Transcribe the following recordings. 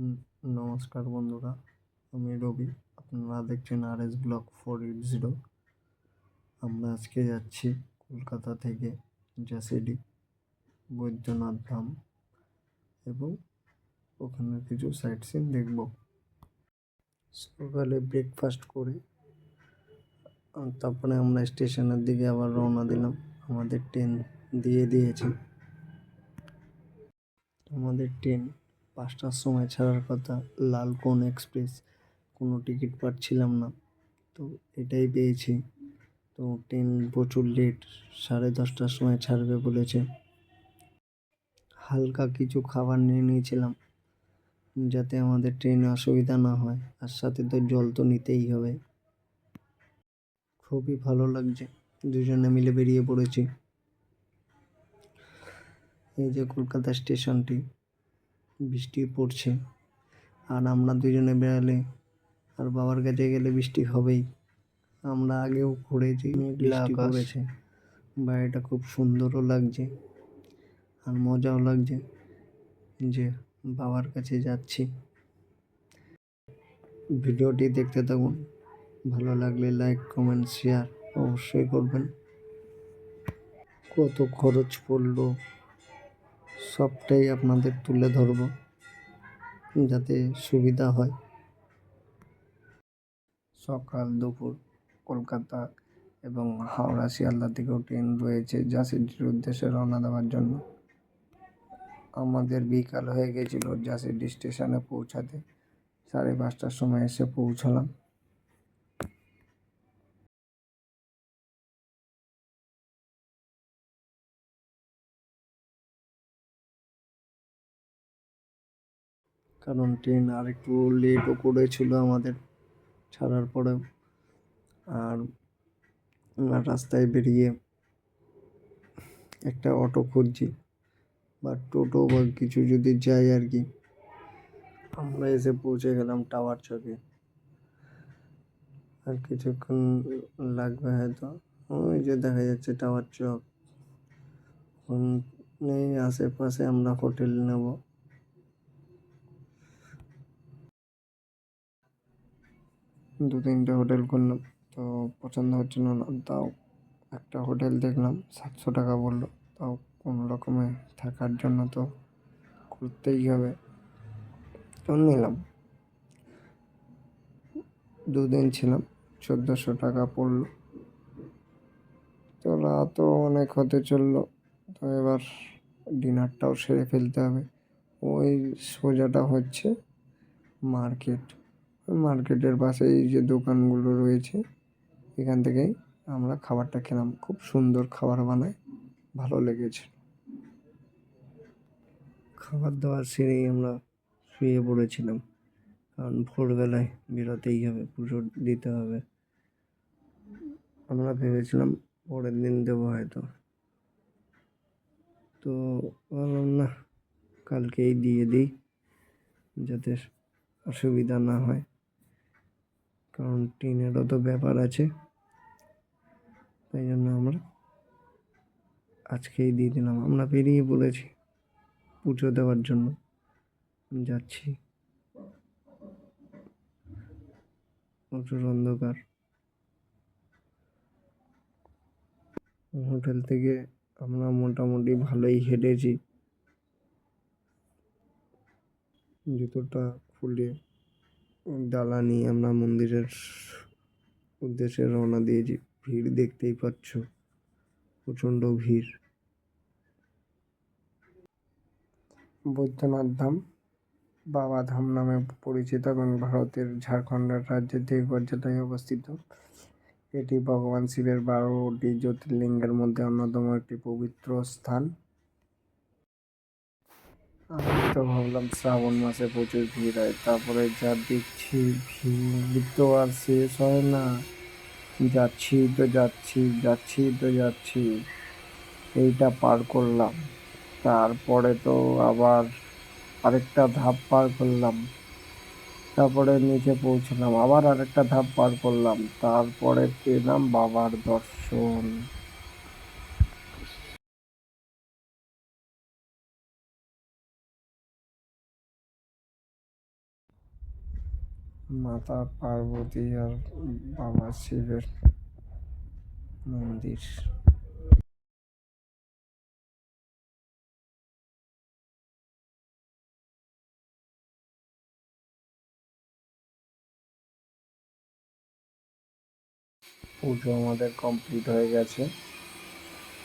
হুম, নমস্কার বন্ধুরা, আমি রবি। আপনারা দেখছেন RS ব্লগ 480। আমরা আজকে যাচ্ছি কলকাতা থেকে জাসিডি, বৈদ্যনাথ ধাম এবং ওখানে কিছু সাইট সিন দেখব। সকালে ব্রেকফাস্ট করে তারপরে আমরা স্টেশনের দিকে আবার রওনা দিলাম। আমাদের ট্রেন দিয়ে দিয়েছে। আমাদের ট্রেন 5টার সময় ছাড়ার কথা, লালকোন এক্সপ্রেস। কোনো টিকিট পাচ্ছিলাম না, তো এটাই পেয়েছি। তো ট্রেন প্রচুর লেট, 10:30টার সময় ছাড়বে বলেছে। হালকা কিছু খাবার নিয়ে নিয়েছিলাম যাতে আমাদের ট্রেনে অসুবিধা না হয়, আর সাথে তো জল তো নিতেই হবে। খুবই ভালো লাগছে, দুজনে মিলে বেরিয়ে পড়েছি। এই যে কলকাতা স্টেশনটি, বৃষ্টি পড়ছে, আর আমরা দুজনে বেরালে আর বাবার কাছে গেলে বৃষ্টি হবেই। আমরা আগেও ঘুরেছি, বৃষ্টি পড়েছে। বাড়িটা খুব সুন্দরও লাগছে আর মজাও লাগছে যে বাবার কাছে যাচ্ছি। ভিডিওটি দেখতে থাকুন, ভালো লাগলে লাইক, কমেন্ট, শেয়ার অবশ্যই করবেন। কত খরচ পড়লো সবটাই আপনাদের তুলে ধরবো যাতে সুবিধা হয়। সকাল দুপুর কলকাতা এবং হাওড়া শিয়ালদা থেকেও ট্রেন রয়েছে জাসিডির উদ্দেশ্যে রওনা দেওয়ার জন্য। আমাদের বিকাল হয়ে গেছিল জাসিডি স্টেশনে পৌঁছাতে। 5:30টার সময় এসে পৌঁছালাম। কারণ ট্রেন আর একটু লেটও করেছিল আমাদের ছাড়ার পরেও। আর রাস্তায় বেরিয়ে একটা অটো খুঁজছি বা টোটো বা কিছু যদি যাই আর কি। আমরা এসে পৌঁছে গেলাম টাওয়ার চকে। আর কিছুক্ষণ লাগবে হয়তো। ওই যে দেখা যাচ্ছে টাওয়ার চক। নেই আশেপাশে আমরা হোটেল নেব। দু তিনটে হোটেল করলাম, তো পছন্দ হচ্ছিল না। তাও একটা হোটেল দেখলাম, 700 টাকা বললো। তাও কোনো রকমে থাকার জন্য তো করতেই হবে, তো নিলাম। 2 দিন ছিলাম, 1400 টাকা পড়লো। তো রাতও অনেক হতে চললো, তো এবার ডিনারটাও সেরে ফেলতে হবে। ওই সোজাটা হচ্ছে মার্কেট। মার্কেটের পাশেই যে দোকানগুলো রয়েছে, এখান থেকেই আমরা খাবারটা খেলাম। খুব সুন্দর খাবার বানায়, ভালো লেগেছে। খাবার দাবার সেরেই আমরা শুয়ে পড়েছিলাম, কারণ ভোরবেলায় বেরোতেই হবে, পুজো দিতে হবে। আমরা ভেবেছিলাম পরের দিন দেবো হয়তো, তো বললাম না, কালকেই দিয়ে দিই যাতে অসুবিধা না হয়, কারণ ট্রেনেরও তো ব্যাপার আছে। তাই জন্য আমরা আজকেই দিয়ে দিলাম। আমরা বেরিয়ে পড়েছি পুজো দেওয়ার জন্য, যাচ্ছি। প্রচুর অন্ধকার। হোটেল থেকে আমরা মোটামুটি ভালোই হেঁটেছি। জুতোটা খুলে ডালা নিয়ে আমরা মন্দিরের উদ্দেশ্যে রওনা দিয়েছি। ভিড় দেখতেই পাচ্ছ, প্রচণ্ড ভিড়। বৈদ্যনাথ ধাম বাবা ধাম নামে পরিচিত এবং ভারতের ঝাড়খণ্ড রাজ্যের দেওঘর জেলায় অবস্থিত। এটি ভগবান শিবের 12টি জ্যোতির্লিঙ্গের মধ্যে অন্যতম একটি পবিত্র স্থান। আমি তো ভাবলাম শ্রাবণ মাসে প্রচুর ভিড় হয়, তারপরে যা দেখছি ভিড় তো আর শেষ হয় না। যাচ্ছি তো যাচ্ছি, যাচ্ছি তো যাচ্ছি। এইটা পার করলাম, তারপরে তো আবার আরেকটা ধাপ পার করলাম, তারপরে নিচে পৌঁছলাম, আবার আরেকটা ধাপ পার করলাম, তারপরে পেলাম বাবার দর্শন। মাতা পার্বতী আর বাবা শিবের মন্দির। পুজো আমাদের কমপ্লিট হয়ে গেছে,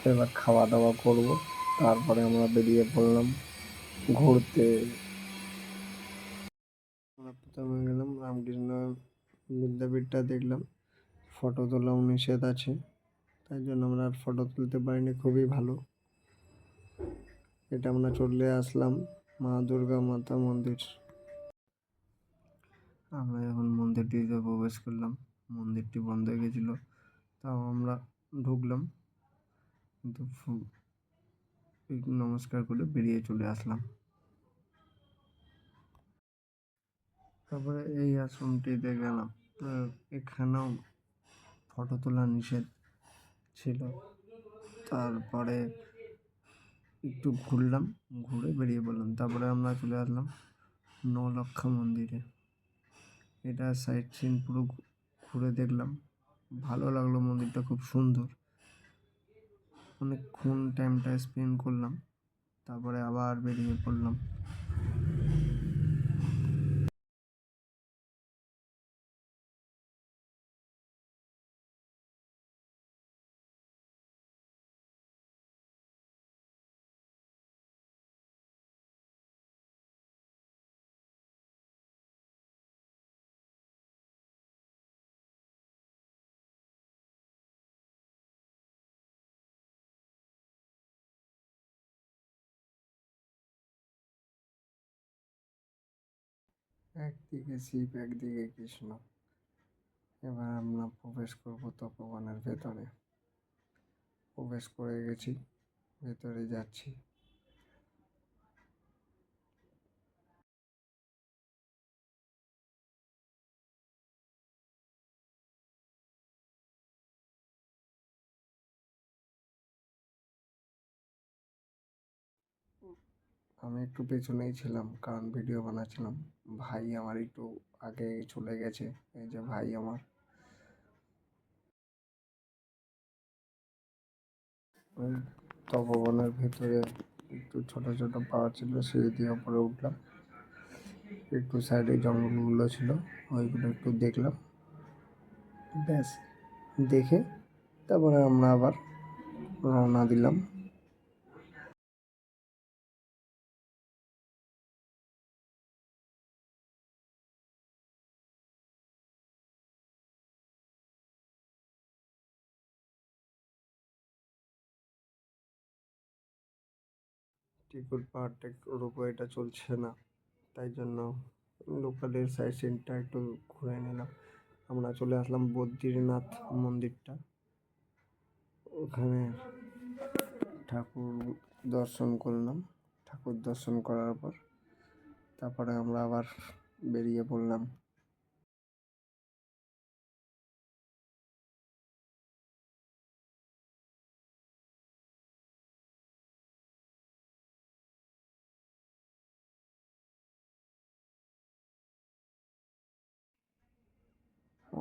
এবার খাওয়া দাওয়া করব, তারপরে আমরা বেরিয়ে পড়লাম ঘুরতে। আমরা প্রথমে গেলাম রামকৃষ্ণ বিদ্যাপীঠটা দেখলাম, ফটো তোলাও নিষেধ আছে, তাই জন্য আমরা আর ফটো তুলতে পারিনি। খুবই ভালো, এটা আমরা চলে আসলাম মা দুর্গা মাতা মন্দির। আমরা এখন মন্দিরটিতে প্রবেশ করলাম, মন্দিরটি বন্ধ হয়ে গেছিলো, তাও আমরা ঢুকলাম, কিন্তু নমস্কার করে বেরিয়ে চলে আসলাম। তারপরে এই আশ্রমটিতে গেলাম, তো এখানেও ফটো তোলা নিষেধ ছিল। তারপরে একটু ঘুরলাম, ঘুরে বেরিয়ে পড়লাম। তারপরে আমরা চলে আসলাম নৌলক্ষ্যা মন্দিরে। এটা সাইট সিন পুরো ঘুরে দেখলাম, ভালো লাগলো, মন্দিরটা খুব সুন্দর। অনেকক্ষণ টাইমটা স্পেন্ড করলাম, তারপরে আবার বেরিয়ে পড়লাম। একদিকে শিব, একদিকে কৃষ্ণ। এবার আমরা প্রবেশ করবো তপবনের ভেতরে। প্রবেশ করে গেছি, ভেতরে যাচ্ছি। আমি একটু পেছনেই ছিলাম, কারণ ভিডিও বানাচ্ছিলাম। ভাই আমার একটু আগে চলে গেছে, এই যে ভাই আমার। ওই তপবনের ভেতরে একটু ছোট ছোট পাহাড় ছিল, সিঁড়ি দিয়ে উপরে উঠলাম। একটু সাইডে জঙ্গলগুলো ছিল, ওইগুলো একটু দেখলাম, ব্যাস। দেখে তারপরে আমরা আবার রওনা দিলাম। টিকুর পাহাড়টা একটু রোপওয়েটা চলছে না, তাই জন্য লোকালের সাইড সিনটা একটু ঘুরে নিলাম। আমরা চলে আসলাম বদ্রীনাথ মন্দিরটা, ওখানে ঠাকুর দর্শন করলাম। ঠাকুর দর্শন করার পর তারপরে আমরা আবার বেরিয়ে পড়লাম।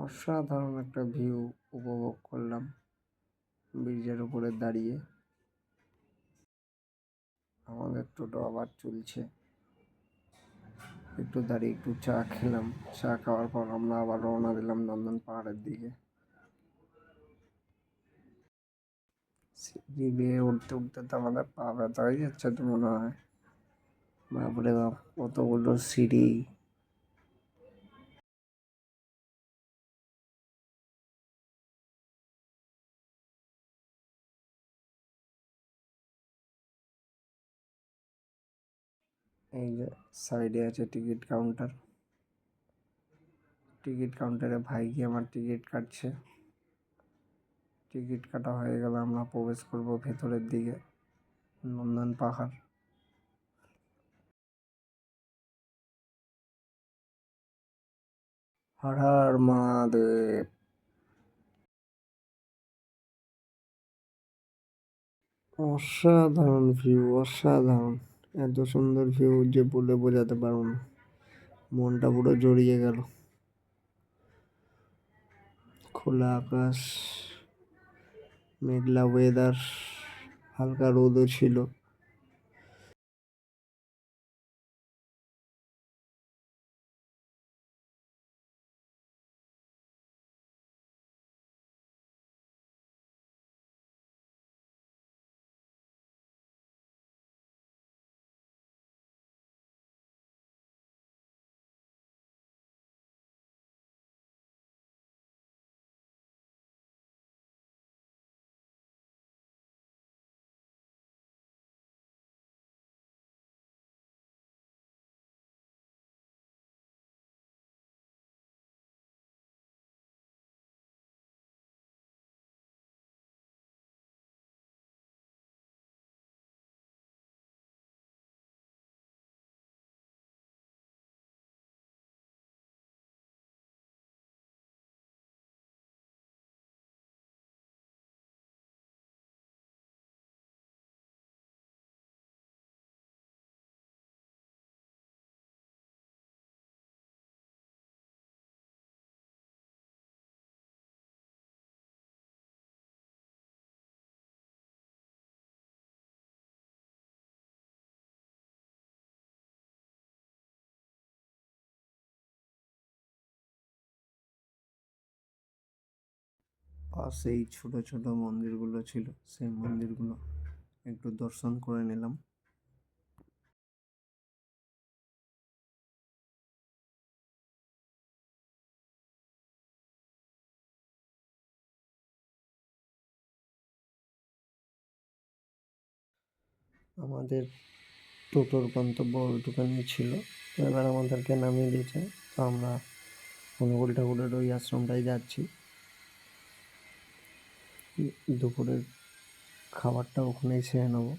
অসাধারণ একটা ভিউ উপভোগ করলাম ব্রিজের উপরে দাঁড়িয়ে। আমাদের টোটো আবার চলছে, একটু দাঁড়িয়ে একটু চা খেলাম। চা খাওয়ার পর আমরা আবার রওনা দিলাম নন্দন পাহাড়ের দিকে। সিঁড়ি বেয়ে উঠতে উঠতে তো আমাদের পা ব্যথা হয়ে যাচ্ছে তো মনে হয়। বাপরে বাপ, কতগুলো সিঁড়ি! এই যে সাইডে আছে টিকিট কাউন্টার, টিকিট কাউন্টারে ভাই গিয়ে আমার টিকিট কাটছে। টিকিট কাটা হয়ে গেলে আমরা প্রবেশ করব ভেতরের দিকে, নন্দন পাহাড়। হর হর মহাদেব। অসাধারণ ভিউ, অসাধারণ! এত সুন্দর ভিউ যে বলে বোঝাতে পারবো না, মনটা পুরো জড়িয়ে গেল। খোলা আকাশ, মেঘলা ওয়েদার, হালকা রোদও ছিল। পাশেই ছোট ছোট মন্দিরগুলো ছিল, সেই মন্দিরগুলো একটু দর্শন করে নিলাম। আমাদের টোটোর গন্তব্য ওইটুখানি ছিল, তো এবার আমাদেরকে নামিয়ে দিয়েছে। তো আমরা অনুকূল ঠাকুরের ওই আশ্রমটায় যাচ্ছি। দুপুরের খাবারটা ওখানেই সেরে নেবো।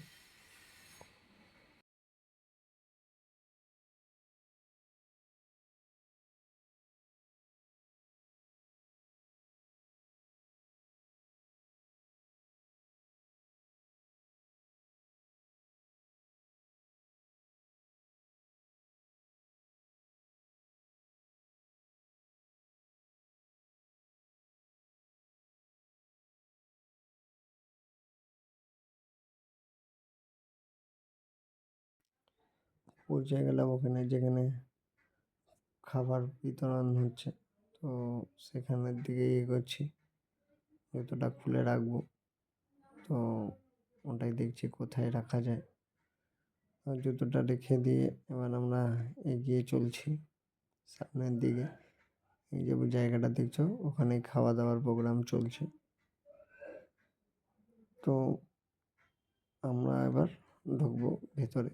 পৌঁছে গেলাম ওখানে যেখানে খাবার বিতরণ হচ্ছে, তো সেখানের দিকে এগোচ্ছি। জুতোটা খুলে রাখবো, তো ওটাই দেখছি কোথায় রাখা যায়। আর জুতোটা রেখে দিয়ে এবার আমরা এগিয়ে চলছি সামনের দিকে। এই যে জায়গাটা দেখছো, ওখানে খাওয়া দাওয়ার প্রোগ্রাম চলছে। তো আমরা এবার ঢুকবো ভেতরে।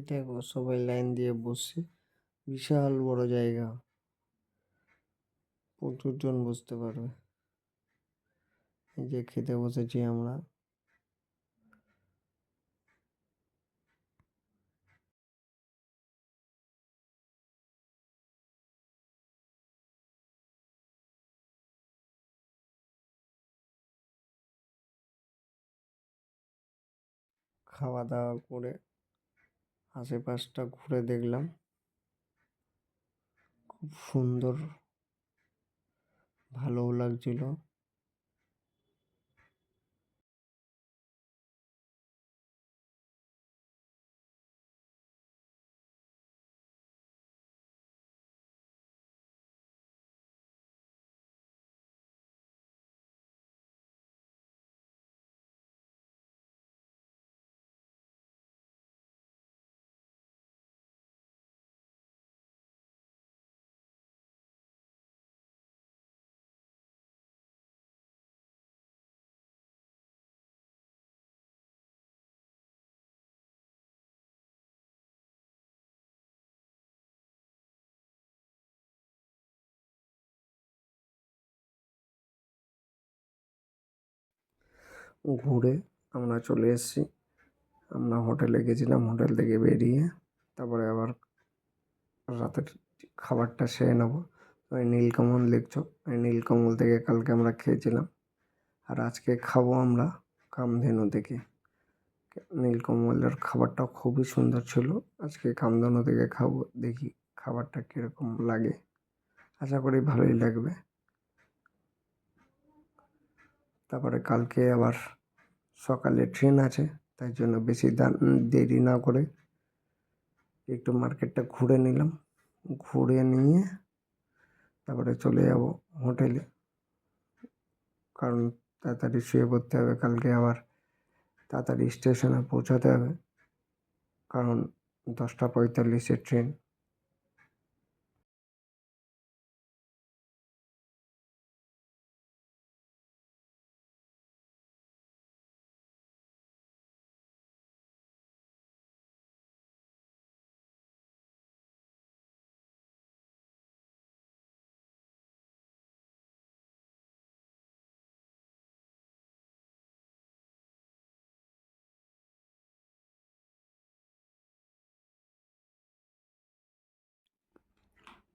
দেখো সবাই লাইন দিয়ে বসছে, বিশাল বড় জায়গা, প্রচুর জন বসতে পারবে। এই যে খেতে বসেছি আমরা। খাওয়া দাওয়া করে আশেপাশটা ঘুরে দেখলাম, খুব সুন্দর, ভালোও লাগছিল। ঘুরে আমরা চলে এসেছি আমরা হোটেলে গেছিলাম, হোটেল থেকে বেরিয়ে তারপরে আবার রাতের খাবারটা সেরে নেবো। ওই নীলকমল দেখছো, ওই নীলকমল থেকে কালকে আমরা খেয়েছিলাম, আর আজকে খাবো আমরা কামধেনু থেকে। নীলকমলের খাবারটা খুবই সুন্দর ছিল। আজকে কামধেনু থেকে খাবো, দেখি খাবারটা কীরকম লাগে, আশা করি ভালোই লাগবে। তারপরে কালকে আবার সকালে ট্রেন আছে, তাই জন্য বেশি দেরি না করে একটু মার্কেটটা ঘুরে নিলাম। ঘুরে নিয়ে তারপরে চলে যাব হোটেলে, কারণ তাড়াতাড়ি শুয়ে পড়তে হবে। কালকে আবার তাড়াতাড়ি স্টেশনে পৌঁছাতে হবে, কারণ 10:45-এর ট্রেন।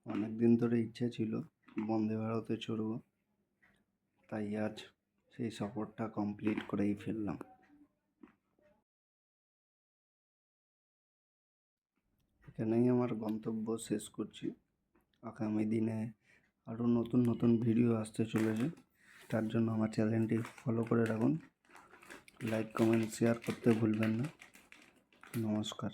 অনেক দিন ধরে ইচ্ছে ছিল বন্দে ভারতে চড়ব, তাই আজ সেই সফরটা কমপ্লিট করেই ফেললাম। এখানেই আমার গন্তব্য শেষ করছি। আগামী দিনে আরও নতুন নতুন ভিডিও আসতে চলেছে, তার জন্য আমার চ্যানেলটি ফলো করে রাখুন। লাইক, কমেন্ট, শেয়ার করতে ভুলবেন না। নমস্কার।